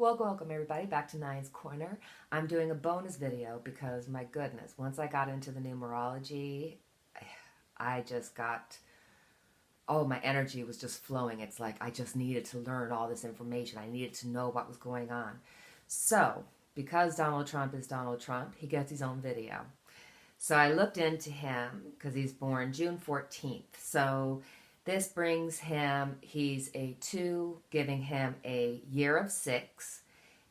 Welcome everybody back to Nine's Corner. I'm doing a bonus video because my goodness, once I got into the numerology, I just got, oh, my energy was just flowing. It's like I just needed to learn all this information. I needed to know what was going on. So, because Donald Trump is Donald Trump, he gets his own video. So I looked into him because he's born June 14th. So this brings him, he's a 2, giving him a year of 6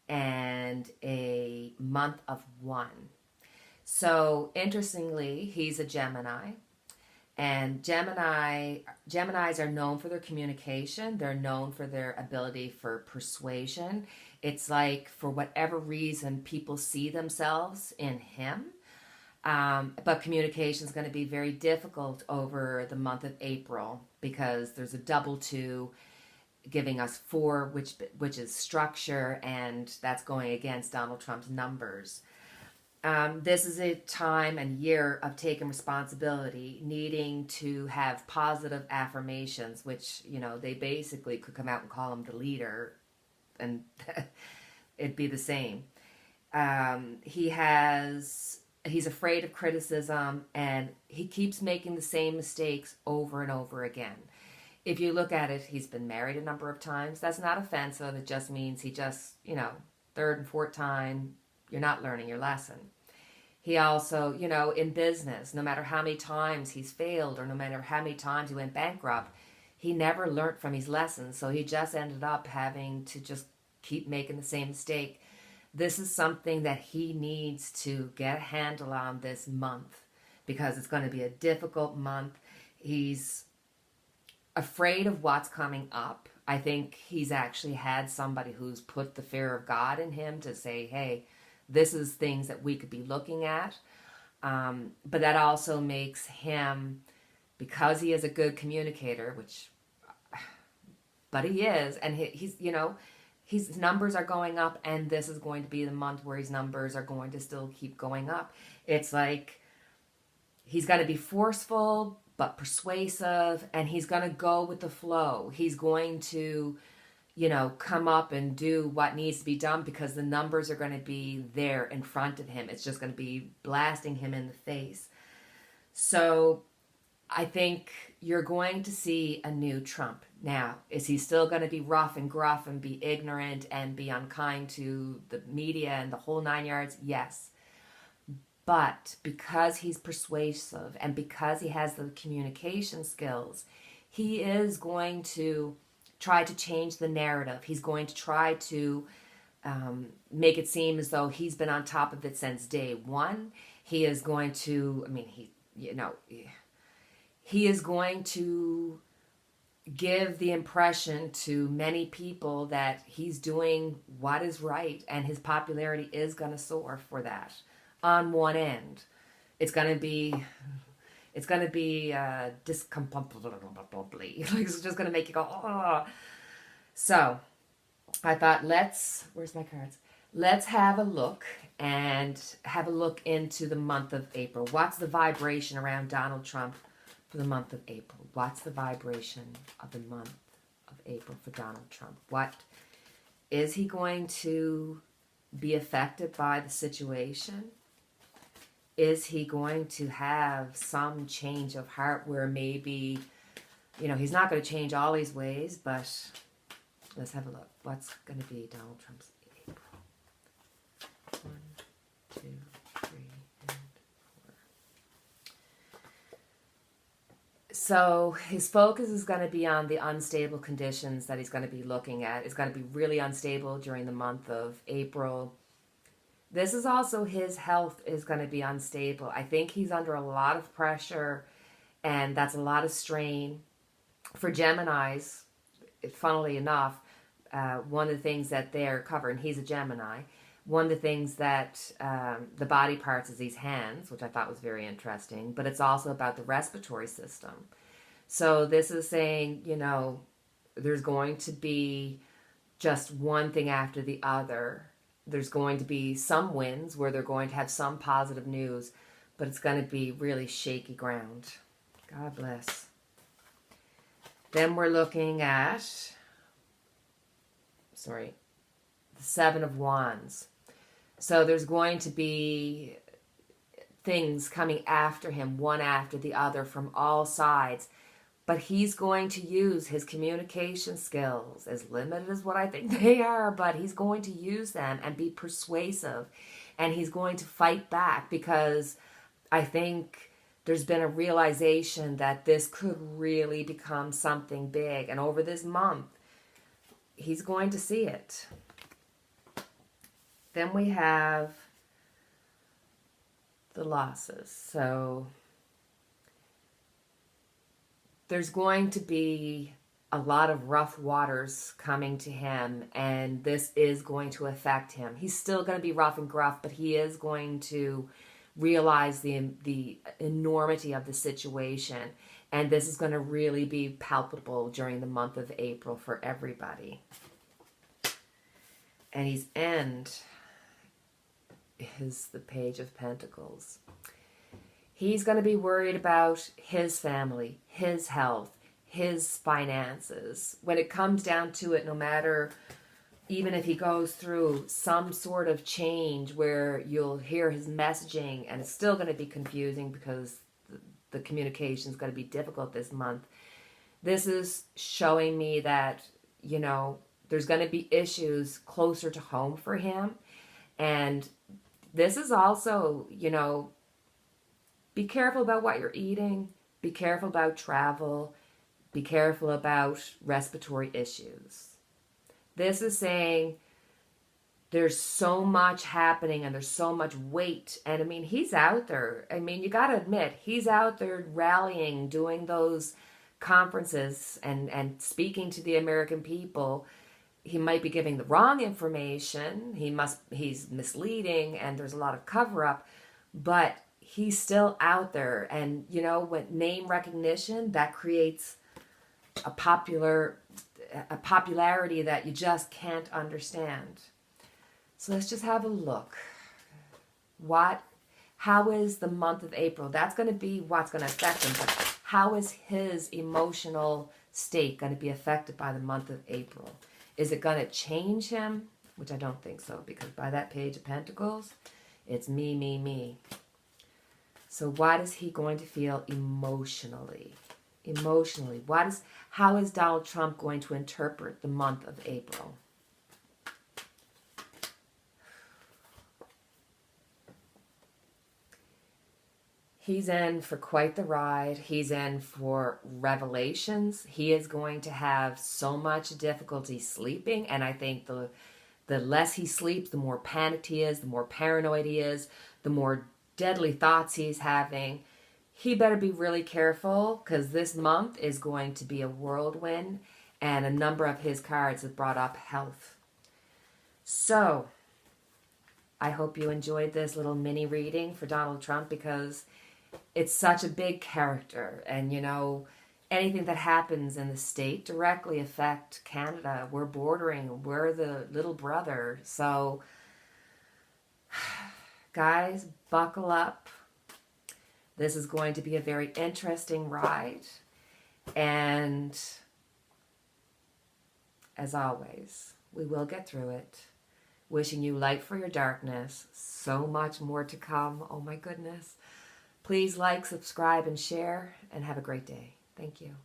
and a month of 1. So interestingly, he's a Gemini. And Geminis are known for their communication. They're known for their ability for persuasion. It's like for whatever reason, people see themselves in him. But communication is going to be very difficult over the month of April because there's a double 2 giving us 4, which is structure, and that's going against Donald Trump's numbers. This is a time and year of taking responsibility, needing to have positive affirmations, which, they basically could come out and call him the leader, and it'd be the same. He's afraid of criticism, and he keeps making the same mistakes over and over again. If you look at it, he's been married a number of times. That's not offensive. It just means he just, third and fourth time, you're not learning your lesson. He also, in business, no matter how many times he's failed or no matter how many times he went bankrupt, he never learned from his lessons. So he just ended up having to just keep making the same mistake. This is something that he needs to get a handle on this month because it's going to be a difficult month. He's afraid of what's coming up. I think he's actually had somebody who's put the fear of God in him to say, hey, this is things that we could be looking at. But that also makes him, because he is a good communicator, but he is, and his numbers are going up, and this is going to be the month where his numbers are going to still keep going up. It's like he's got to be forceful but persuasive, and he's going to go with the flow. He's going to, come up and do what needs to be done because the numbers are going to be there in front of him. It's just going to be blasting him in the face. So I think you're going to see a new Trump. Now, is he still going to be rough and gruff and be ignorant and be unkind to the media and the whole 9 yards? Yes. But because he's persuasive and because he has the communication skills, he is going to try to change the narrative. He's going to try to make it seem as though he's been on top of it since day one. He is going to, he is going to give the impression to many people that he's doing what is right, and his popularity is going to soar for that. On one end, it's going to be discombobly. It's just going to make you go, oh. So I thought, where's my cards? Let's have a look into the month of April. What's the vibration around Donald Trump for the month of April? What's the vibration of the month of April for Donald Trump? What is he going to be affected by the situation? Is he going to have some change of heart where maybe, he's not going to change all his ways, but let's have a look. What's going to be Donald Trump's April? 1, 2, 3, and 4. So his focus is going to be on the unstable conditions that he's going to be looking at. It's going to be really unstable during the month of April. This is also his health is going to be unstable. I think he's under a lot of pressure, and that's a lot of strain. For Geminis, funnily enough, one of the things that they're covering, he's a Gemini, one of the things that the body parts is his hands, which I thought was very interesting, but it's also about the respiratory system. So this is saying, there's going to be just one thing after the other. There's going to be some wins where they're going to have some positive news, but it's going to be really shaky ground. God bless. Then we're looking at, the Seven of Wands. So there's going to be things coming after him, one after the other from all sides. But he's going to use his communication skills, as limited as what I think they are, but he's going to use them and be persuasive. And he's going to fight back, because I think there's been a realization that this could really become something big. And over this month, he's going to see it. Then we have the losses. So there's going to be a lot of rough waters coming to him, and this is going to affect him. He's still going to be rough and gruff, but he is going to realize the enormity of the situation, and this is going to really be palpable during the month of April for everybody. And his end is the Page of Pentacles. He's going to be worried about his family, his health, his finances. When it comes down to it, no matter, even if he goes through some sort of change where you'll hear his messaging and it's still going to be confusing because the communication is going to be difficult this month, this is showing me that, you know, there's going to be issues closer to home for him. And this is also, you know, be careful about what you're eating. Be careful about travel. Be careful about respiratory issues. This is saying there's so much happening and there's so much weight. And I mean, he's out there. I mean, you got to admit, he's out there rallying, doing those conferences and speaking to the American people. He might be giving the wrong information. He's misleading, and there's a lot of cover up, but he's still out there. And, you know, with name recognition, that creates a popularity that you just can't understand. So let's just have a look. How is the month of April? That's going to be what's going to affect him. But how is his emotional state going to be affected by the month of April? Is it going to change him? Which I don't think so, because by that Page of Pentacles, it's me, me, me. So what is he going to feel emotionally? Emotionally, how is Donald Trump going to interpret the month of April? He's in for quite the ride. He's in for revelations. He is going to have so much difficulty sleeping, and I think the less he sleeps, the more panicked he is, the more paranoid he is, the more deadly thoughts he's having. He better be really careful, because this month is going to be a whirlwind, and a number of his cards have brought up health. So I hope you enjoyed this little mini reading for Donald Trump, because it's such a big character, and you know, anything that happens in the state directly affect Canada. We're bordering, we're the little brother. So guys, buckle up. This is going to be a very interesting ride. And as always, we will get through it. Wishing you light for your darkness. So much more to come. Oh my goodness. Please like, subscribe, and share, and have a great day. Thank you.